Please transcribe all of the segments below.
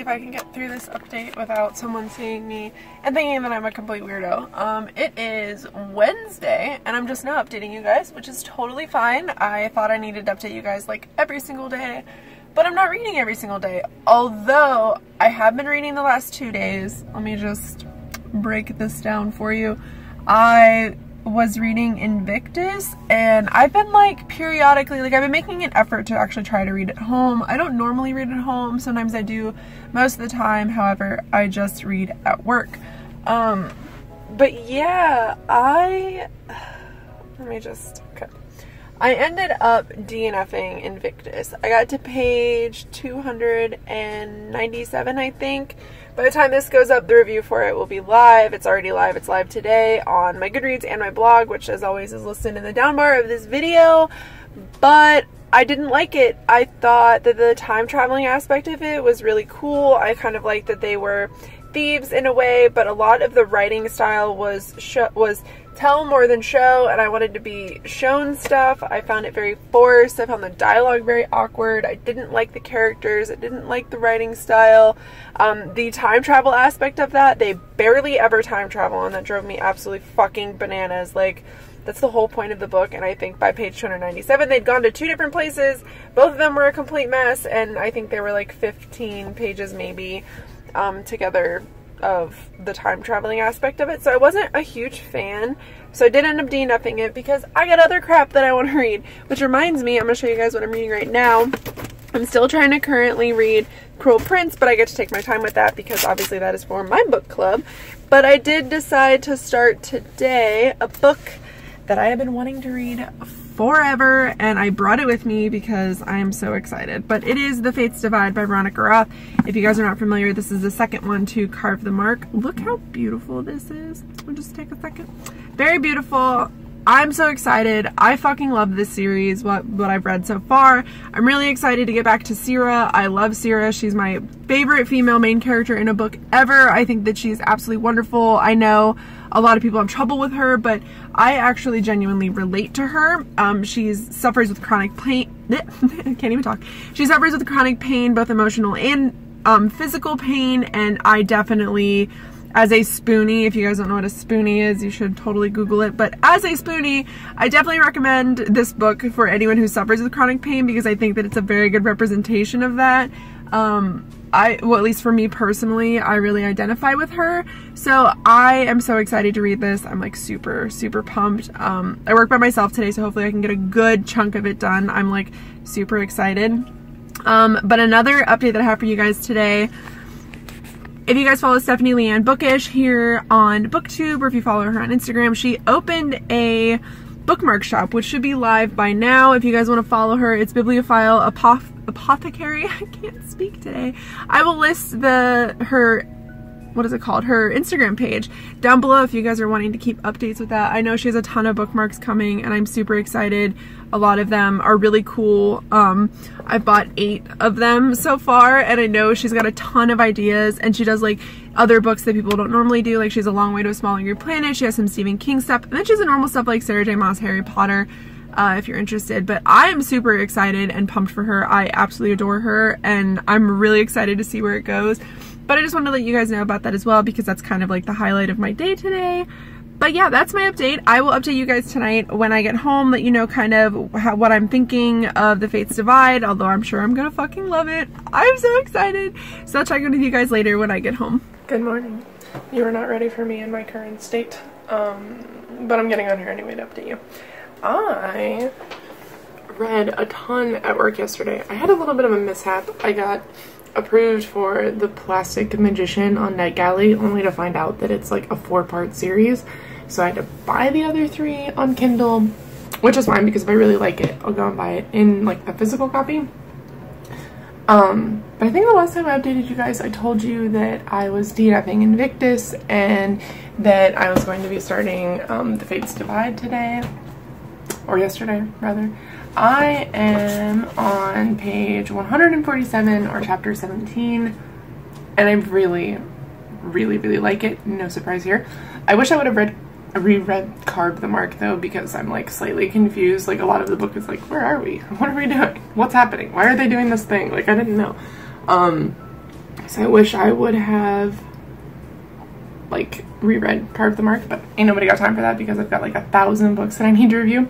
I can get through this update without someone seeing me and thinking that I'm a complete weirdo. It is Wednesday, and I'm just now updating you guys, which is totally fine. I thought I needed to update you guys like every single day, but I'm not reading every single day. Although, I have been reading the last 2 days. Let me just break this down for you. I was reading Invictus, and I've been like periodically, like I've been making an effort to actually try to read at home. I don't normally read at home. Sometimes I do. Most of the time, however, I just read at work. But yeah, I ended up DNFing Invictus. I got to page 297, I think. By the time this goes up, the review for it will be live. It's already live. It's live today on my Goodreads and my blog, which as always is listed in the down bar of this video. But I didn't like it. I thought that the time traveling aspect of it was really cool. I kind of liked that they were thieves in a way, but a lot of the writing style was tell more than show, and I wanted to be shown stuff. I found it very forced. I found the dialogue very awkward. I didn't like the characters. I didn't like the writing style. The time travel aspect of that, they barely ever time travel, and that drove me absolutely fucking bananas. Like, that's the whole point of the book, and I think by page 297 they'd gone to 2 different places. Both of them were a complete mess, and I think there were like 15 pages maybe together of the time traveling aspect of it, so I wasn't a huge fan. So I did end up DNFing it because I got other crap that I want to read, which reminds me, I'm going to show you guys what I'm reading right now. I'm still trying to currently read Cruel Prince, but I get to take my time with that because obviously that is for my book club. But I did decide to start today a book that I have been wanting to read forever, and I brought it with me because I am so excited. But it is The Fates Divide by Veronica Roth. If you guys are not familiar, this is the second one to Carve the Mark. Look how beautiful this is. I'll just take a second. Very beautiful. I'm so excited. I fucking love this series, what I've read so far. I'm really excited to get back to Sierra. I love Sierra. She's my favorite female main character in a book ever. I think that she's absolutely wonderful. I know a lot of people have trouble with her, but I actually genuinely relate to her. She suffers with chronic pain. I can't even talk. She suffers with chronic pain, both emotional and physical pain, and I definitely, as a spoonie, if you guys don't know what a spoonie is, you should totally Google it. But as a spoonie, I definitely recommend this book for anyone who suffers with chronic pain because I think that it's a very good representation of that. Well, at least for me personally, I really identify with her. So I am so excited to read this. I'm like super, super pumped. I work by myself today, so hopefully I can get a good chunk of it done. I'm like super excited. But another update that I have for you guys today, if you guys follow Stephanie Leanne Bookish here on BookTube, or if you follow her on Instagram, she opened a bookmark shop, which should be live by now. If you guys want to follow her, it's Bibliophile Apothecary. I can't speak today. I will list her Instagram page down below if you guys are wanting to keep updates with that. I know she has a ton of bookmarks coming, and I'm super excited. A lot of them are really cool. I've bought 8 of them so far, and I know she's got a ton of ideas, and she does like other books that people don't normally do. Like she has A Long Way to a Small Angry Planet. She has some Stephen King stuff, and then she has the normal stuff like Sarah J. Maas Harry Potter, if you're interested. But I am super excited and pumped for her. I absolutely adore her, and I'm really excited to see where it goes. But I just wanted to let you guys know about that as well because that's kind of like the highlight of my day today. But yeah, that's my update. I will update you guys tonight when I get home, let you know kind of what I'm thinking of The Fates Divide, although I'm sure I'm gonna fucking love it. I'm so excited. So I'll check in with you guys later when I get home. Good morning. You are not ready for me in my current state, but I'm getting on here anyway to update you. I read a ton at work yesterday. I had a little bit of a mishap. I got approved for The Plastic Magician on NetGalley, only to find out that it's like a 4-part series. So I had to buy the other 3 on Kindle, which is fine because if I really like it, I'll go and buy it in like a physical copy. But I think the last time I updated you guys, I told you that I was DNFing Invictus and that I was going to be starting The Fates Divide today, or yesterday rather. I am on page 147 or chapter 17, and I really, really, really like it. No surprise here. I wish I would have reread Carve the Mark though, because I'm like slightly confused. Like a lot of the book is like, where are we? What are we doing? What's happening? Why are they doing this thing? Like I didn't know. So I wish I would have like reread Part of the Mark, but ain't nobody got time for that because I've got like 1,000 books that I need to review.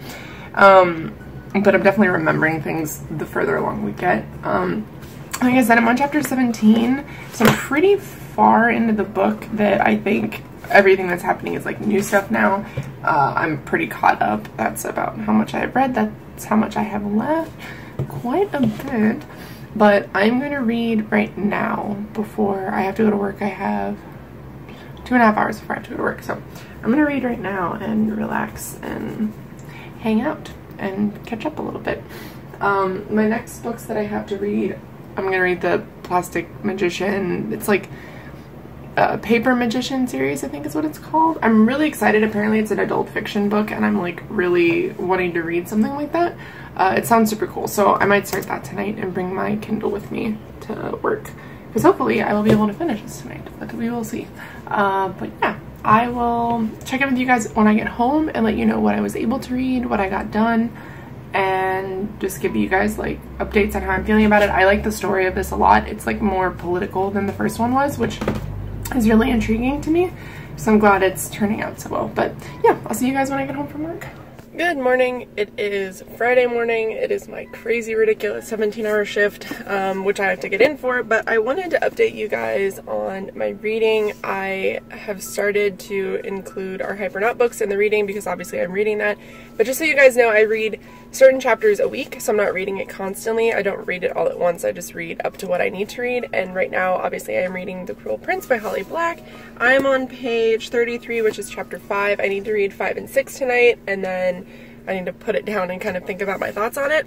But I'm definitely remembering things the further along we get. Like I said, I'm on chapter 17, so I'm pretty far into the book that I think everything that's happening is like new stuff now. I'm pretty caught up. That's about how much I have read. That's how much I have left. Quite a bit. But I'm going to read right now before I have to go to work. I have 2.5 hours before I have to go to work. So I'm going to read right now and relax and hang out and catch up a little bit. My next books that I have to read, I'm going to read the Plastic Magician. It's like a Paper Magician series, I think is what it's called. I'm really excited. Apparently it's an adult fiction book and I'm like really wanting to read something like that. It sounds super cool, so I might start that tonight and bring my Kindle with me to work, because hopefully I will be able to finish this tonight, but we will see. But yeah, I will check in with you guys when I get home and let you know what I was able to read, what I got done, and just give you guys like updates on how I'm feeling about it. I like the story of this a lot. It's like more political than the first one was, which is really intriguing to me, so I'm glad it's turning out so well. But yeah, I'll see you guys when I get home from work. Good morning. It is Friday morning. It is my crazy ridiculous 17-hour shift, which I have to get in for, but I wanted to update you guys on my reading. I have started to include our Hypernaut books in the reading because obviously I'm reading that, but just so you guys know, I read certain chapters a week, so I'm not reading it constantly. I don't read it all at once. I just read up to what I need to read, and right now obviously I am reading The Cruel Prince by Holly Black. I'm on page 33, which is chapter 5. I need to read 5 and 6 tonight, and then I need to put it down and kind of think about my thoughts on it.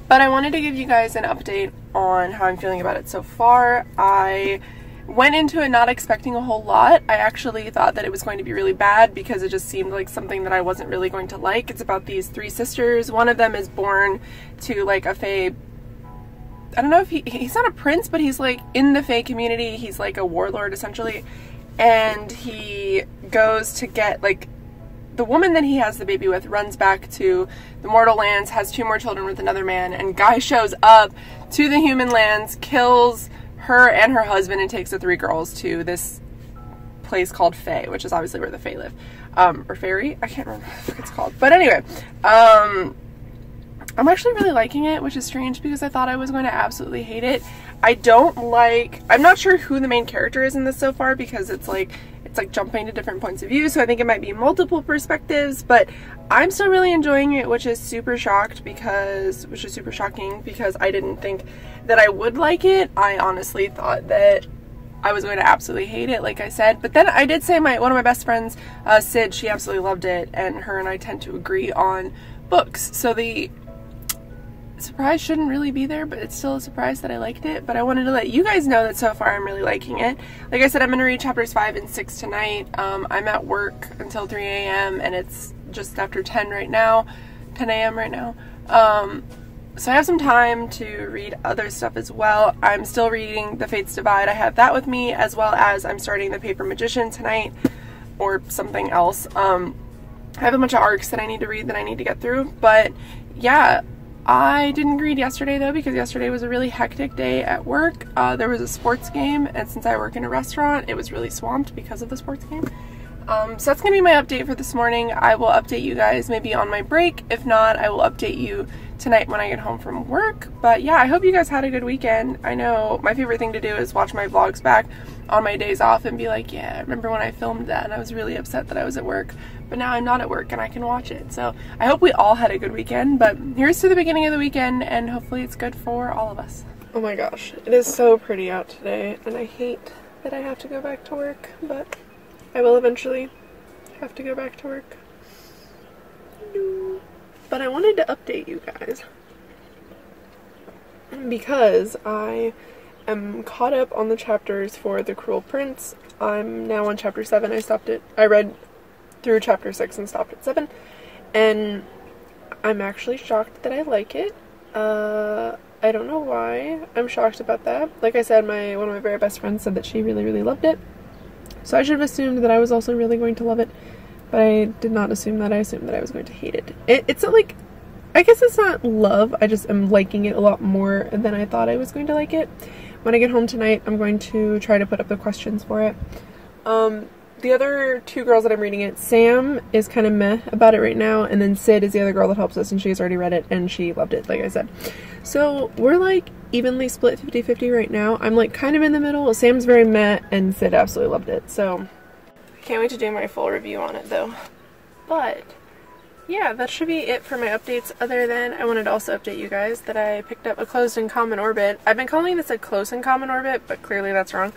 But I wanted to give you guys an update on how I'm feeling about it so far. I went into it not expecting a whole lot. I actually thought that it was going to be really bad because it just seemed like something that I wasn't really going to like. It's about these 3 sisters. One of them is born to like a fae, I don't know if he's not a prince, but he's like in the fae community. He's like a warlord essentially. And he goes to get like, the woman that he has the baby with runs back to the mortal lands, has 2 more children with another man, and guy shows up to the human lands, kills her and her husband, and takes the 3 girls to this place called Fae, which is obviously where the Fae live. Or Fairy? I can't remember what it's called. But anyway, I'm actually really liking it, which is strange because I thought I was going to absolutely hate it. I'm not sure who the main character is in this so far because it's like jumping to different points of view, so I think it might be multiple perspectives, but I'm still really enjoying it, which is super shocking because I didn't think that I would like it. I honestly thought that I was going to absolutely hate it, like I said, but then I did say one of my best friends, Sid, she absolutely loved it, and her and I tend to agree on books, so the surprise shouldn't really be there, but it's still a surprise that I liked it. But I wanted to let you guys know that so far I'm really liking it. Like I said, I'm going to read chapters 5 and 6 tonight. I'm at work until 3 a.m. and it's just after 10 a.m. right now. So I have some time to read other stuff as well. I'm still reading The Fates Divide. I have that with me, as well as I'm starting The Paper Magician tonight, or something else. I have a bunch of arcs that I need to read that I need to get through, but yeah, I didn't read yesterday though because yesterday was a really hectic day at work. There was a sports game, and since I work in a restaurant, it was really swamped because of the sports game. So that's going to be my update for this morning. I will update you guys maybe on my break. If not, I will update you tonight when I get home from work. But yeah, I hope you guys had a good weekend. I know my favorite thing to do is watch my vlogs back on my days off and be like, yeah, I remember when I filmed that and I was really upset that I was at work, but now I'm not at work and I can watch it. So I hope we all had a good weekend, but here's to the beginning of the weekend, and hopefully it's good for all of us. Oh my gosh, it is so pretty out today, and I hate that I have to go back to work, but I will eventually have to go back to work. But I wanted to update you guys because I am caught up on the chapters for The Cruel Prince. I'm now on chapter 7. I read through chapter 6 and stopped at 7, and I'm actually shocked that I like it. I don't know why I'm shocked about that. Like I said, one of my very best friends said that she really, really loved it. So I should have assumed that I was also really going to love it, but I did not assume that. I assumed that I was going to hate it. It's not like, I guess it's not love, I just am liking it a lot more than I thought I was going to like it, when I get home tonight, I'm going to try to put up the questions for it. The other two girls that I'm reading it, Sam is kind of meh about it right now, and then Sid is the other girl that helps us, and she's already read it, and she loved it, like I said. So we're like evenly split 50-50 right now. I'm like kind of in the middle. Sam's very meh, and Sid absolutely loved it. So I can't wait to do my full review on it though. But yeah, that should be it for my updates, other than I wanted to also update you guys that I picked up A Closed and Common Orbit. I've been calling this A Close and Common Orbit, but clearly that's wrong.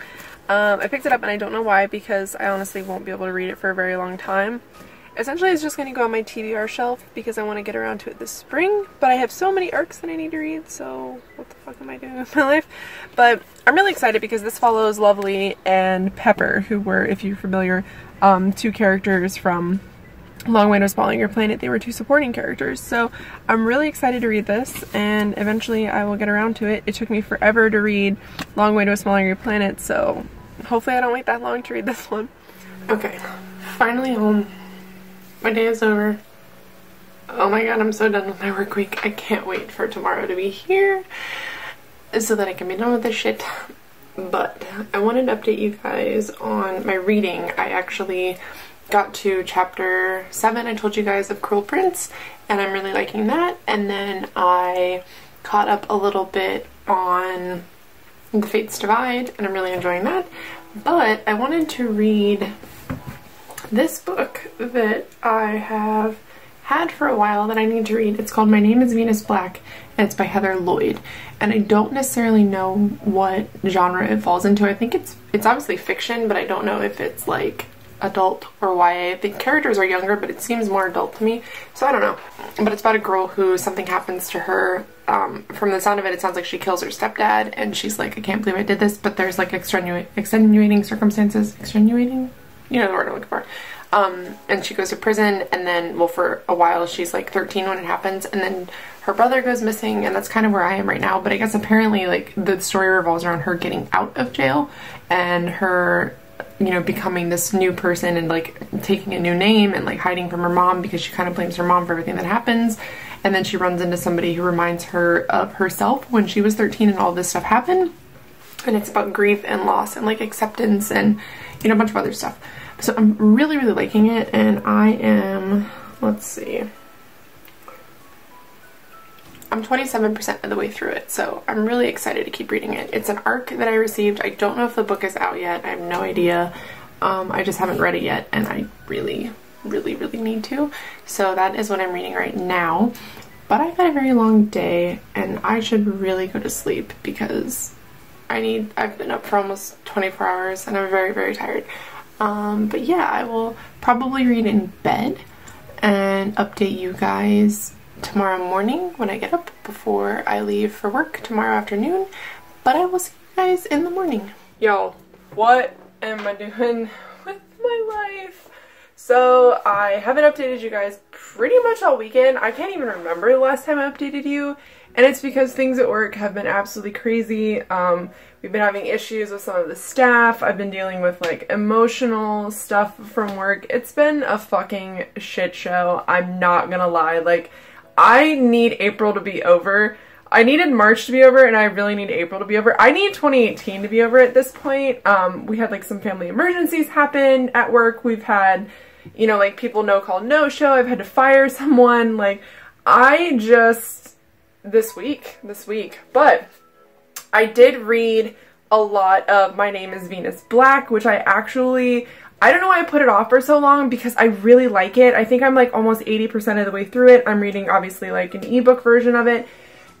I picked it up and I don't know why, because I honestly won't be able to read it for a very long time. Essentially, it's just going to go on my TBR shelf because I want to get around to it this spring, but I have so many arcs that I need to read, so what the fuck am I doing with my life? But I'm really excited because this follows Lovely and Pepper, who were, if you're familiar, two characters from Long Way to a Small Angry Planet. They were two supporting characters, so I'm really excited to read this, and eventually I will get around to it. It took me forever to read Long Way to a Small Angry Planet, so hopefully I don't wait that long to read this one. Okay, finally home. My day is over. Oh my god, I'm so done with my work week. I can't wait for tomorrow to be here so that I can be done with this shit. But I wanted to update you guys on my reading. I actually got to chapter 7, I told you guys, of Cruel Prince, and I'm really liking that. And then I caught up a little bit on The Fates Divide, and I'm really enjoying that. But I wanted to read this book that I have had for a while that I need to read. It's called My Name is Venus Black, and it's by Heather Lloyd. And I don't necessarily know what genre it falls into. I think it's obviously fiction, but I don't know if it's like adult or YA. The characters are younger, but it seems more adult to me, so I don't know. But it's about a girl who something happens to her. From the sound of it sounds like she kills her stepdad, and she's like, I can't believe I did this, but there's like extenuating circumstances. Extenuating? You know the word I'm looking for. And she goes to prison, and then, well, for a while she's like 13 when it happens, and then her brother goes missing, and that's kind of where I am right now. But I guess apparently like the story revolves around her getting out of jail and her, you know, becoming this new person and like taking a new name and like hiding from her mom because she kind of blames her mom for everything that happens. And then she runs into somebody who reminds her of herself when she was 13 and all this stuff happened. And it's about grief and loss and like acceptance and, you know, a bunch of other stuff. So I'm really, really liking it, and I am, let's see, I'm 27% of the way through it, so I'm really excited to keep reading it. It's an ARC that I received. I don't know if the book is out yet. I have no idea. I just haven't read it yet, and I really, really, really need to. So that is what I'm reading right now. But I've had a very long day, and I should really go to sleep because I've been up for almost 24 hours, and I'm very, very tired. But yeah, I will probably read in bed and update you guys tomorrow morning when I get up before I leave for work tomorrow afternoon. But I will see you guys in the morning. Yo, what am I doing with my life? So I haven't updated you guys pretty much all weekend. I can't even remember the last time I updated you. And it's because things at work have been absolutely crazy. We've been having issues with some of the staff. I've been dealing with like emotional stuff from work. It's been a fucking shit show. I'm not gonna lie. Like, I need April to be over. I needed March to be over, and I really need April to be over. I need 2018 to be over at this point. We had like some family emergencies happen at work. We've had, you know, like people no call, no show. I've had to fire someone. Like, I just, this week, but I did read a lot of My Name is Venus Black, which I don't know why I put it off for so long because I really like it. I think I'm like almost 80% of the way through it. I'm reading obviously like an ebook version of it,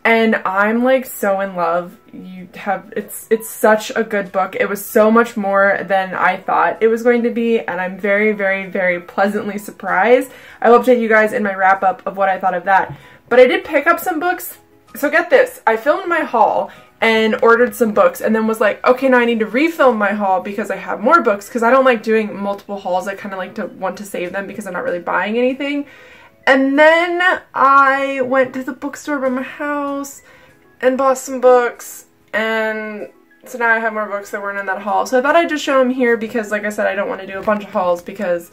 and I'm like so in love. It's such a good book. It was so much more than I thought it was going to be, and I'm very, very, very pleasantly surprised. I will update you guys in my wrap up of what I thought of that. But I did pick up some books. So get this, I filmed my haul and ordered some books, and then was like, okay, now I need to refilm my haul because I have more books, because I don't like doing multiple hauls. I kind of like to want to save them because I'm not really buying anything. And then I went to the bookstore by my house and bought some books, and so now I have more books that weren't in that haul. So I thought I'd just show them here because, like I said, I don't want to do a bunch of hauls because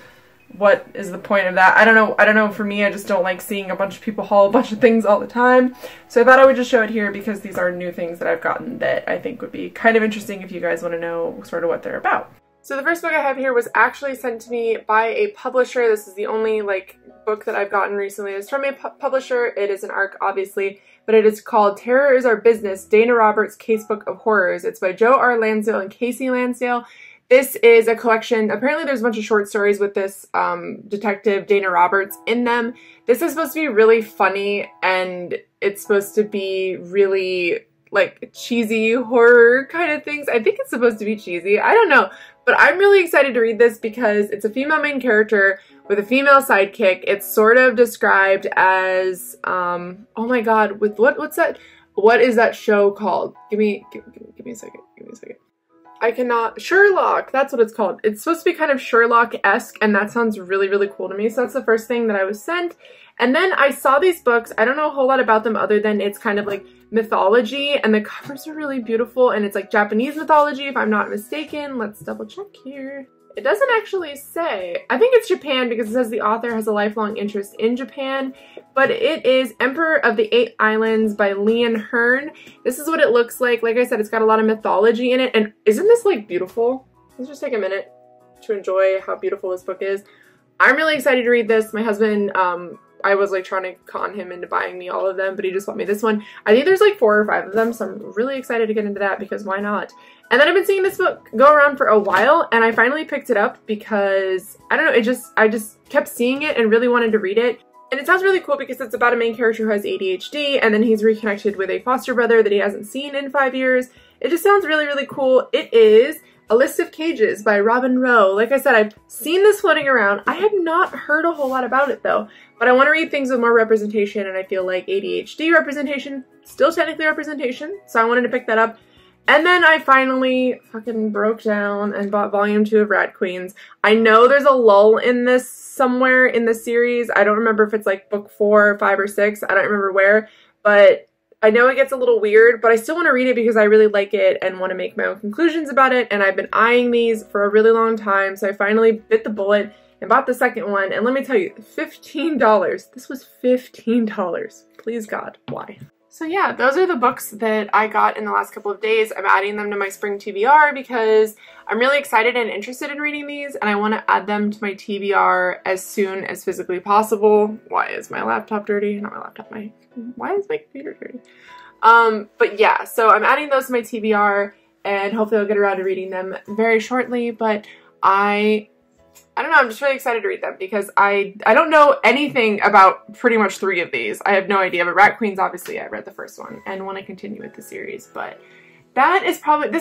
what is the point of that? I don't know. I don't know. For me, I just don't like seeing a bunch of people haul a bunch of things all the time. So I thought I would just show it here because these are new things that I've gotten that I think would be kind of interesting if you guys want to know sort of what they're about. So the first book I have here was actually sent to me by a publisher. This is the only like book that I've gotten recently. It's from a publisher. It is an ARC, obviously, but it is called Terror is Our Business, Dana Roberts' Casebook of Horrors. It's by Joe R. Lansdale and Casey Lansdale. This is a collection. Apparently there's a bunch of short stories with this detective, Dana Roberts, in them. This is supposed to be really funny, and it's supposed to be really like cheesy horror kind of things. I think it's supposed to be cheesy. I don't know. But I'm really excited to read this because it's a female main character with a female sidekick. It's sort of described as, oh my god, with what's that? What is that show called? Give me a second. Give me a second. I cannot. Sherlock. That's what it's called. It's supposed to be kind of Sherlock-esque, and that sounds really, really cool to me. So that's the first thing that I was sent. And then I saw these books. I don't know a whole lot about them other than it's kind of like mythology, and the covers are really beautiful, and it's like Japanese mythology if I'm not mistaken. Let's double check here. It doesn't actually say. I think it's Japan because it says the author has a lifelong interest in Japan, but it is Emperor of the Eight Islands by Leon Hearn. This is what it looks like. Like I said, it's got a lot of mythology in it, and isn't this like beautiful? Let's just take a minute to enjoy how beautiful this book is. I'm really excited to read this. My husband, I was like trying to con him into buying me all of them, but he just bought me this one. I think there's like 4 or 5 of them, so I'm really excited to get into that because why not? And then I've been seeing this book go around for a while, and I finally picked it up because, I don't know, I just kept seeing it and really wanted to read it. And it sounds really cool because it's about a main character who has ADHD, and then he's reconnected with a foster brother that he hasn't seen in 5 years. It just sounds really, really cool. It is A List of Cages by Robin Rowe. Like I said, I've seen this floating around. I have not heard a whole lot about it though, but I want to read things with more representation, and I feel like ADHD representation, still technically representation, so I wanted to pick that up. And then I finally fucking broke down and bought volume 2 of Rat Queens. I know there's a lull in this somewhere in the series. I don't remember if it's like book 4, 5, or 6. I don't remember where, but I know it gets a little weird, but I still want to read it because I really like it and want to make my own conclusions about it. And I've been eyeing these for a really long time, so I finally bit the bullet and bought the second one. And let me tell you, $15. This was $15. Please God, why? So yeah, those are the books that I got in the last couple of days. I'm adding them to my spring TBR because I'm really excited and interested in reading these, and I want to add them to my TBR as soon as physically possible. Why is my laptop dirty? Not my laptop, why is my computer dirty? But yeah, so I'm adding those to my TBR, and hopefully I'll get around to reading them very shortly, but I don't know, I'm just really excited to read them because I don't know anything about pretty much 3 of these. I have no idea, but Rat Queens, obviously, I read the first one and want to continue with the series, but this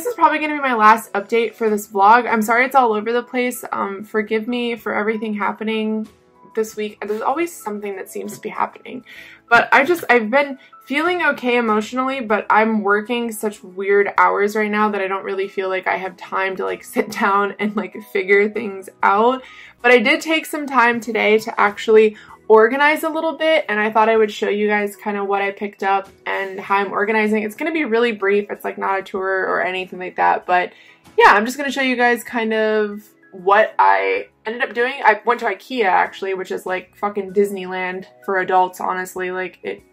is probably going to be my last update for this vlog. I'm sorry it's all over the place. Forgive me for everything happening this week. There's always something that seems to be happening, but I've been feeling okay emotionally, but I'm working such weird hours right now that I don't really feel like I have time to like sit down and like figure things out. But I did take some time today to actually organize a little bit, and I thought I would show you guys kind of what I picked up and how I'm organizing. It's going to be really brief. It's like not a tour or anything like that, but yeah, I'm just going to show you guys kind of what I ended up doing. I went to IKEA actually, which is like fucking Disneyland for adults, honestly. Like it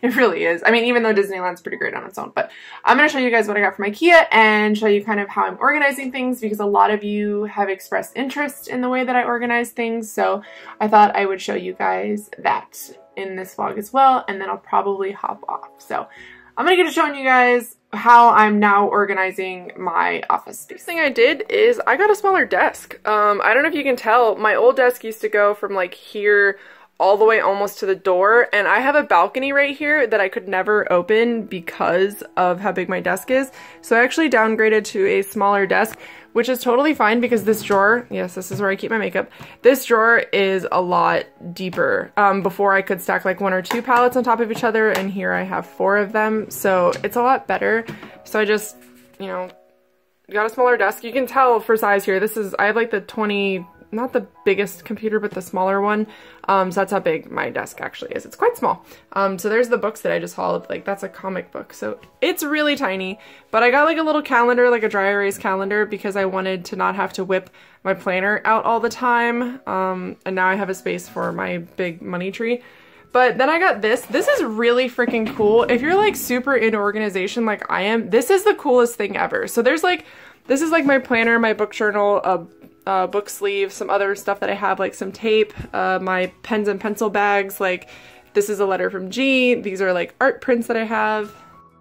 really is. I mean, even though Disneyland's pretty great on its own, but I'm going to show you guys what I got from IKEA and show you kind of how I'm organizing things because a lot of you have expressed interest in the way that I organize things. So I thought I would show you guys that in this vlog as well, and then I'll probably hop off. So I'm going to get to showing you guys how I'm now organizing my office space. First thing I did is I got a smaller desk. I don't know if you can tell, my old desk used to go from like here all the way almost to the door, and I have a balcony right here that I could never open because of how big my desk is. So I actually downgraded to a smaller desk, which is totally fine because this drawer, yes, this is where I keep my makeup, this drawer is a lot deeper. Before I could stack like 1 or 2 palettes on top of each other, and here I have 4 of them, so it's a lot better. So I just, you know, got a smaller desk. You can tell for size here, I have like the 20 not the biggest computer, but the smaller one. So that's how big my desk actually is. It's quite small. So there's the books that I just hauled. Like, that's a comic book. So it's really tiny, but I got like a little calendar, like a dry erase calendar, because I wanted to not have to whip my planner out all the time. And now I have a space for my big money tree. But then I got this. This is really freaking cool. If you're like super into organization like I am, this is the coolest thing ever. So there's like, this is like my planner, my book journal, a book sleeve, some other stuff that I have, like some tape, my pens and pencil bags. Like, this is a letter from G. These are like art prints that I have.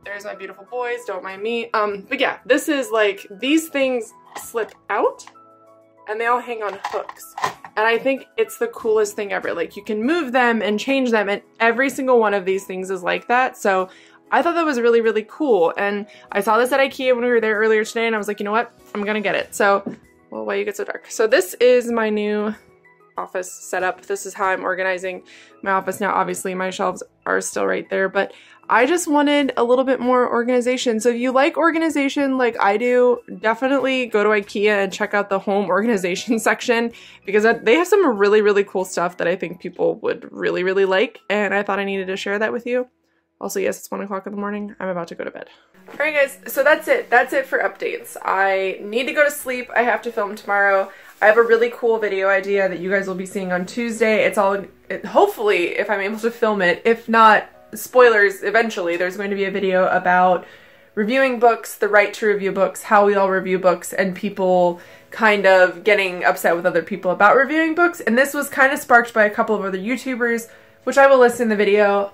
There's my beautiful boys, don't mind me. But yeah, this is like, these things slip out and they all hang on hooks. And I think it's the coolest thing ever. Like, you can move them and change them, and every single one of these things is like that. So I thought that was really, really cool. And I saw this at IKEA when we were there earlier today, and I was like, you know what? I'm gonna get it. So, well, why you get so dark? So this is my new office setup. This is how I'm organizing my office now. Obviously, my shelves are still right there, but I just wanted a little bit more organization. So if you like organization like I do, definitely go to IKEA and check out the home organization section, because they have some really, really cool stuff that I think people would really, really like. And I thought I needed to share that with you. Also, yes, it's 1 o'clock in the morning. I'm about to go to bed. All right, guys, so that's it. That's it for updates. I need to go to sleep. I have to film tomorrow. I have a really cool video idea that you guys will be seeing on Tuesday. It's all, hopefully, if I'm able to film it. If not, spoilers, eventually, there's going to be a video about reviewing books, the right to review books, how we all review books, and people kind of getting upset with other people about reviewing books. And this was kind of sparked by a couple of other YouTubers, which I will list in the video,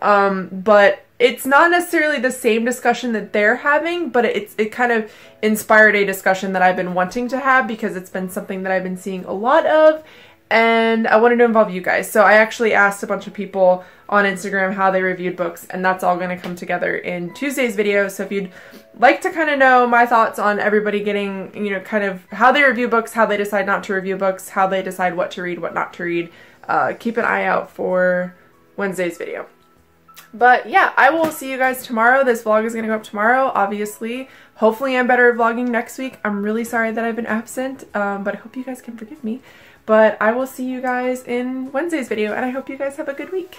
but it's not necessarily the same discussion that they're having, but it kind of inspired a discussion that I've been wanting to have, because it's been something that I've been seeing a lot of, and I wanted to involve you guys. So I actually asked a bunch of people on Instagram how they reviewed books, and that's all going to come together in Tuesday's video. So if you'd like to kind of know my thoughts on everybody getting, you know, kind of how they review books, how they decide not to review books, how they decide what to read, what not to read, keep an eye out for Wednesday's video. But yeah, I will see you guys tomorrow. This vlog is going to go up tomorrow, obviously. Hopefully I'm better at vlogging next week. I'm really sorry that I've been absent, but I hope you guys can forgive me. But I will see you guys in Wednesday's video, and I hope you guys have a good week.